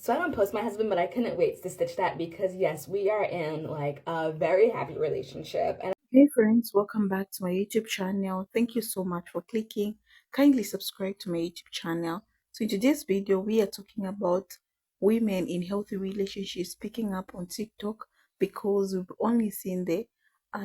So I don't post my husband, but I couldn't wait to stitch that because yes, we are in like a very happy relationship. And Hey friends, welcome back to my YouTube channel. Thank you so much for clicking. Kindly subscribe to my YouTube channel. So in today's video, we are talking about women in healthy relationships picking up on TikTok because we've only seen the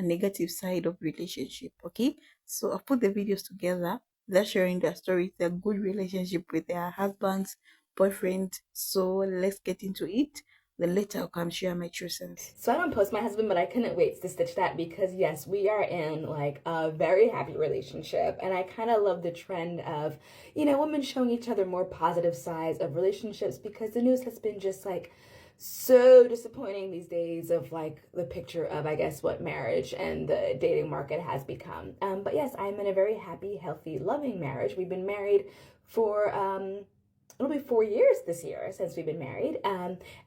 negative side of relationship. Okay, so I've put the videos together. They're sharing their stories, their good relationship with their husbands, boyfriend. So let's get into it. Then later I'll come share my true sense. so I don't post my husband, but I couldn't wait to stitch that because yes, we are in like a very happy relationship. And I kind of love the trend of, women showing each other more positive sides of relationships because the news has been just like so disappointing these days of like the picture of, I guess, what marriage and the dating market has become. But yes, I'm in a very happy, healthy, loving marriage. We've been married for it'll be 4 years this year since we've been married.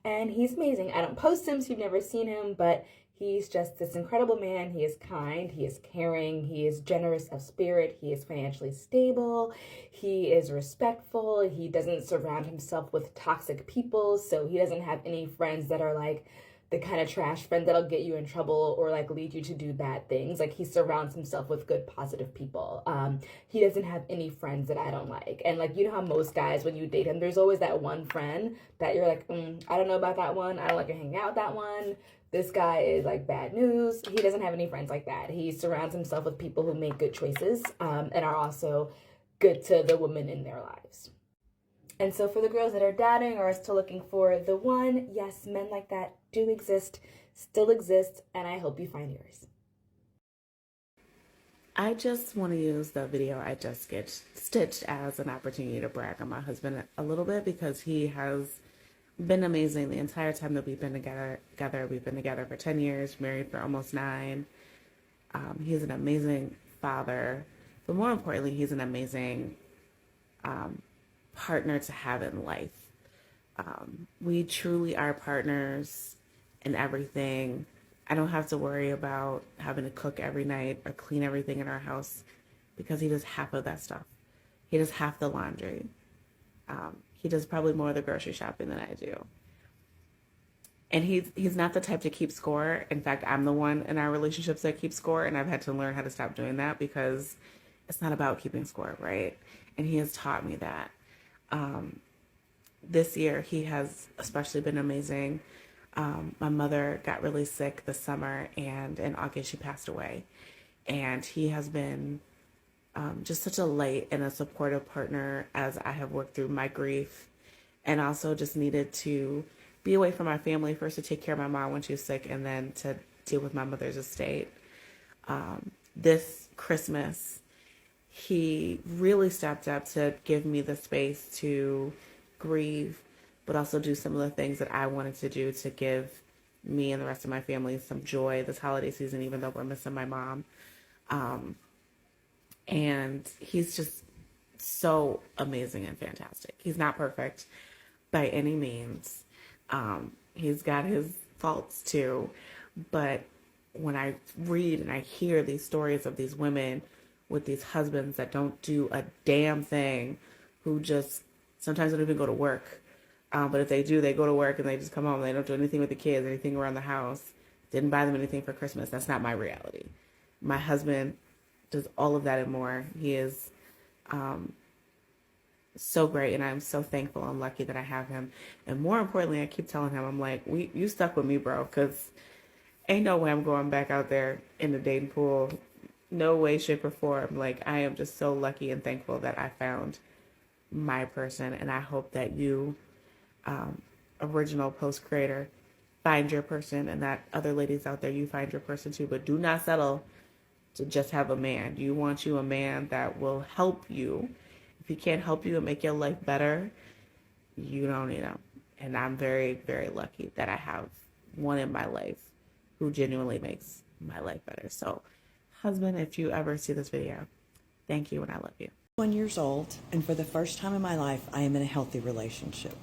And he's amazing. I don't post him, so you've never seen him, but he's just this incredible man. He is kind, he is caring, he is generous of spirit, he is financially stable, he is respectful, he doesn't surround himself with toxic people, so he doesn't have any friends that are like the kind of trash friend that'll get you in trouble or like lead you to do bad things. Like he surrounds himself with good, positive people. He doesn't have any friends that I don't like. And like, you know how most guys, when you date him, there's always that one friend that you're like, I don't know about that one. I don't like hanging out with that one. This guy is like bad news. He doesn't have any friends like that. He surrounds himself with people who make good choices and are also good to the women in their lives. And so for the girls that are doubting or are still looking for the one, yes, men like that do exist, still exist, and I hope you find yours. I just want to use the video I just stitched as an opportunity to brag on my husband a little bit because he has been amazing the entire time that we've been together. We've been together for 10 years, married for almost 9. He's an amazing father, but more importantly, he's an amazing partner to have in life. We truly are partners in everything. I don't have to worry about having to cook every night or clean everything in our house because he does half of that stuff. He does half the laundry. He does probably more of the grocery shopping than I do. And he's not the type to keep score. In fact, I'm the one in our relationships that keeps score, and I've had to learn how to stop doing that because it's not about keeping score, right? And he has taught me that. This year, he has especially been amazing. My mother got really sick this summer, and in August, she passed away. And he has been just such a light and a supportive partner as I have worked through my grief and also just needed to be away from my family first to take care of my mom when she was sick and then to deal with my mother's estate. This Christmas, he really stepped up to give me the space to grieve, but also do some of the things that I wanted to do to give me and the rest of my family some joy this holiday season, even though we're missing my mom. And he's just so amazing and fantastic. He's not perfect by any means. He's got his faults too, but when I read and I hear these stories of these women with these husbands that don't do a damn thing, who just sometimes don't even go to work. But if they do, they go to work and they just come home. They don't do anything with the kids, anything around the house. Didn't buy them anything for Christmas. That's not my reality. My husband does all of that and more. He is so great, and I'm so thankful and lucky that I have him. And more importantly, I keep telling him, I'm like, you stuck with me, bro, because ain't no way I'm going back out there in the dating pool. No way, shape, or form. Like, I am just so lucky and thankful that I found my person, and I hope that you, original post creator, find your person, and that other ladies out there, you find your person too. But do not settle to just have a man. You want you a man that will help you. If he can't help you and make your life better, you don't need him. And I'm very, very lucky that I have one in my life who genuinely makes my life better. So, husband, if you ever see this video, thank you and I love you. 1 years old, and for the first time in my life, I am in a healthy relationship.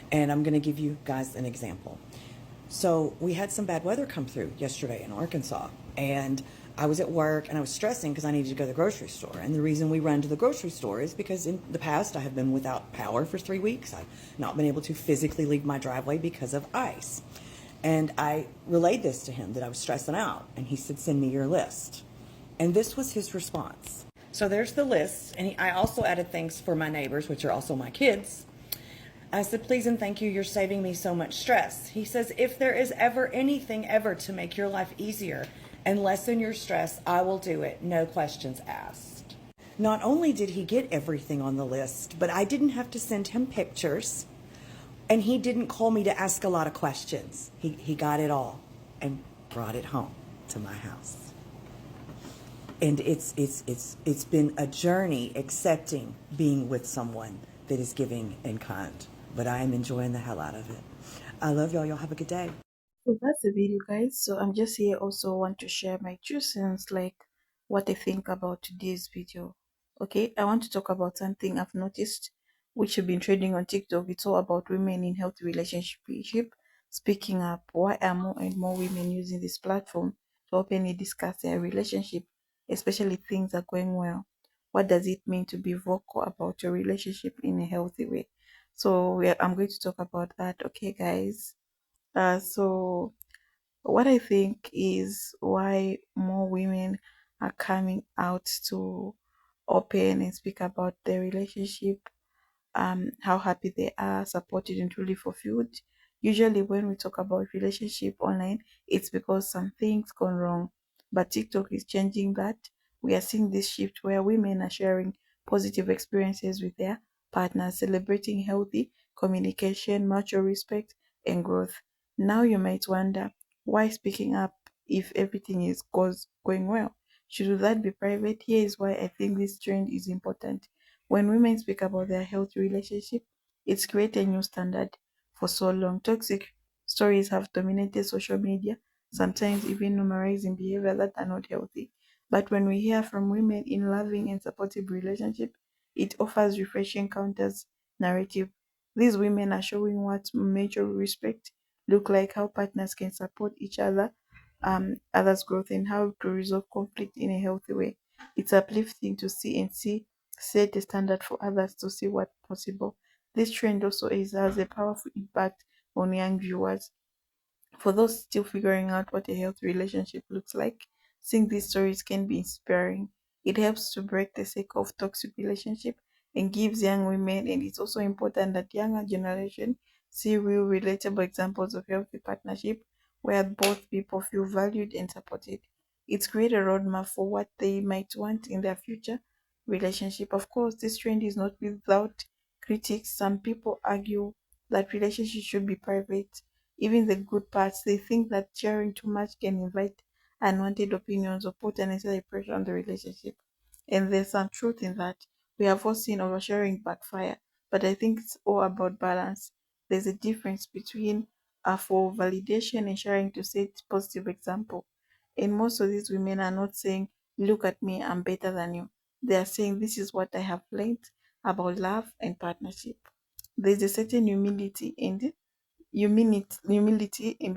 And I'm going to give you guys an example. So we had some bad weather come through yesterday in Arkansas, and I was at work and I was stressing because I needed to go to the grocery store. And the reason we run to the grocery store is because in the past I have been without power for 3 weeks. I've not been able to physically leave my driveway because of ice. And I relayed this to him that I was stressing out. And he said, send me your list. And this was his response. So there's the list. And I also added things for my neighbors, which are also my kids. I said, please and thank you. You're saving me so much stress. He says, if there is ever anything ever to make your life easier and lessen your stress, I will do it. No questions asked. Not only did he get everything on the list, but I didn't have to send him pictures, and he didn't call me to ask a lot of questions. He got it all and brought it home to my house. And it's been a journey accepting being with someone that is giving and kind. But I am enjoying the hell out of it. I love y'all. Y'all have a good day. So that's the video, guys. So I'm just here also want to share my 2 cents, like what I think about today's video. Okay, I want to talk about something I've noticed, which have been trending on TikTok. It's all about women in healthy relationship speaking up. Why are more and more women using this platform to openly discuss their relationship, especially things are going well? What does it mean to be vocal about your relationship in a healthy way? So I'm going to talk about that. Okay, guys. So what I think is why more women are coming out to open and speak about their relationship, how happy they are, supported and truly fulfilled. Usually, when we talk about relationship online, it's because something's gone wrong. But TikTok is changing that. We are seeing this shift where women are sharing positive experiences with their partners, celebrating healthy communication, mutual respect, and growth. Now you might wonder why speaking up if everything is going well. Should that be private? Here is why I think this trend is important. When women speak about their healthy relationship, it's created a new standard. For so long, toxic stories have dominated social media, sometimes even normalizing behavior that are not healthy. But when we hear from women in loving and supportive relationship, it offers refreshing counters narrative. These women are showing what mutual respect look like, how partners can support each other, others' growth, and how to resolve conflict in a healthy way. It's uplifting to see set a standard for others to see what's possible. This trend also has a powerful impact on young viewers. For those still figuring out what a healthy relationship looks like, seeing these stories can be inspiring. It helps to break the cycle of toxic relationship and gives young women, and it's also important that younger generation see real relatable examples of healthy partnership where both people feel valued and supported. It's create a roadmap for what they might want in their future relationship. Of course, this trend is not without critics. Some people argue that relationships should be private, even the good parts. They think that sharing too much can invite unwanted opinions or put unnecessary pressure on the relationship. And there's some truth in that. We have all seen oversharing backfire, but I think it's all about balance. There's a difference between for validation and sharing to set positive example. And most of these women are not saying, look at me, I'm better than you. They are saying, this is what I have learned about love and partnership. There's a certain humility and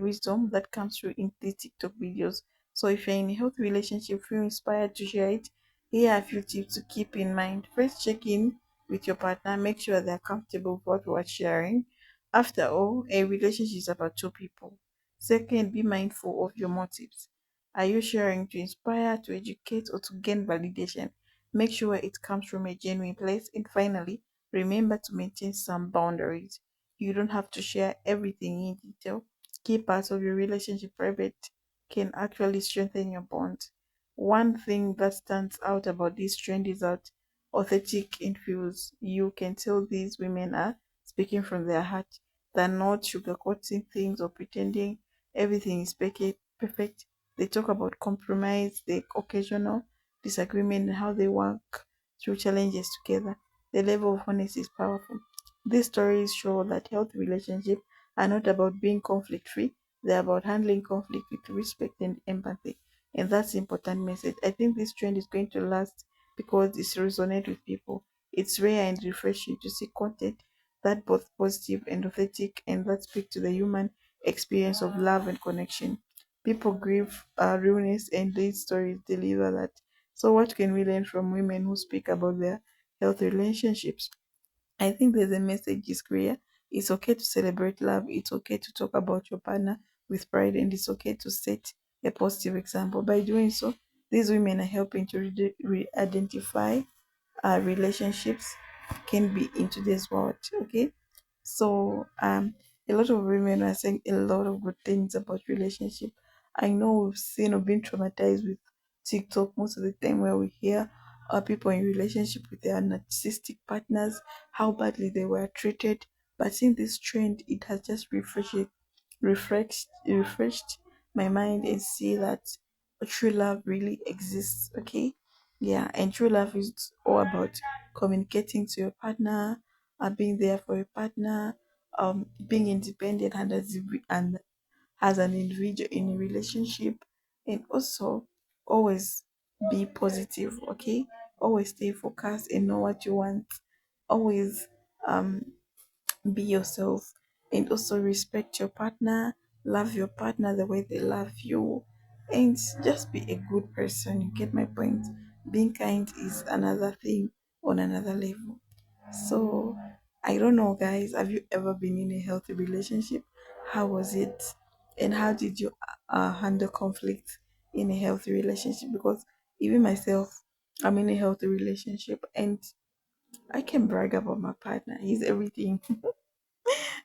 wisdom that comes through in these TikTok videos. So if you're in a healthy relationship, feel inspired to share it. Here are a few tips to keep in mind. First, check in with your partner. Make sure they're comfortable with what you are sharing. After all, a relationship is about two people. Second, be mindful of your motives. Are you sharing to inspire, to educate, or to gain validation? Make sure it comes from a genuine place. And finally, remember to maintain some boundaries. You don't have to share everything in detail. Key parts of your relationship private can actually strengthen your bond. One thing that stands out about this trend is that authentic infuse. You can tell these women are speaking from their heart. They're not sugarcoating things or pretending everything is perfect. They talk about compromise, the occasional disagreement, and how they work through challenges together. The level of honesty is powerful. These stories show that healthy relationships are not about being conflict free, they're about handling conflict with respect and empathy. And that's the important message. I think this trend is going to last because it resonates with people. It's rare and refreshing to see content that both positive and authentic and that speak to the human experience of love and connection. People grieve realness and their stories deliver that. So what can we learn from women who speak about their healthy relationships? I think there's a message is clear. It's okay to celebrate love. It's okay to talk about your partner with pride, and it's okay to set a positive example. By doing so, these women are helping to identify relationships can be in today's world. Okay, so a lot of women are saying a lot of good things about relationship. I know we've seen or been traumatized with TikTok most of the time, where we hear people in relationship with their narcissistic partners, how badly they were treated. But seeing this trend, it has just refreshed my mind and see that true love really exists. Okay, yeah, and true love is all about communicating to your partner, being there for your partner, being independent and as an individual in a relationship, and also always be positive. Okay, always stay focused and know what you want. Always um be yourself, and also respect your partner, love your partner the way they love you, and just be a good person. You get my point? Being kind is another thing on another level. So I don't know, guys, have you ever been in a healthy relationship? How was it, and how did you handle conflict in a healthy relationship? Because even myself, I'm in a healthy relationship, and I can brag about my partner. He's everything.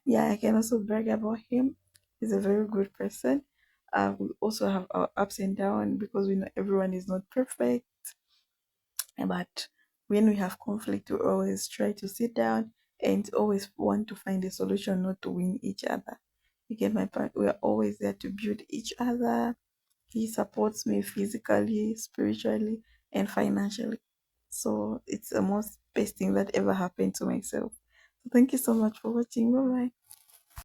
Yeah, I can also brag about him. He's a very good person. We also have our ups and downs, because we know everyone is not perfect. But when we have conflict, we always try to sit down and always want to find a solution, not to win each other. You get my point? We are always there to build each other. He supports me physically, spiritually, and financially. So it's the most best thing that ever happened to myself. So thank you so much for watching. Bye bye.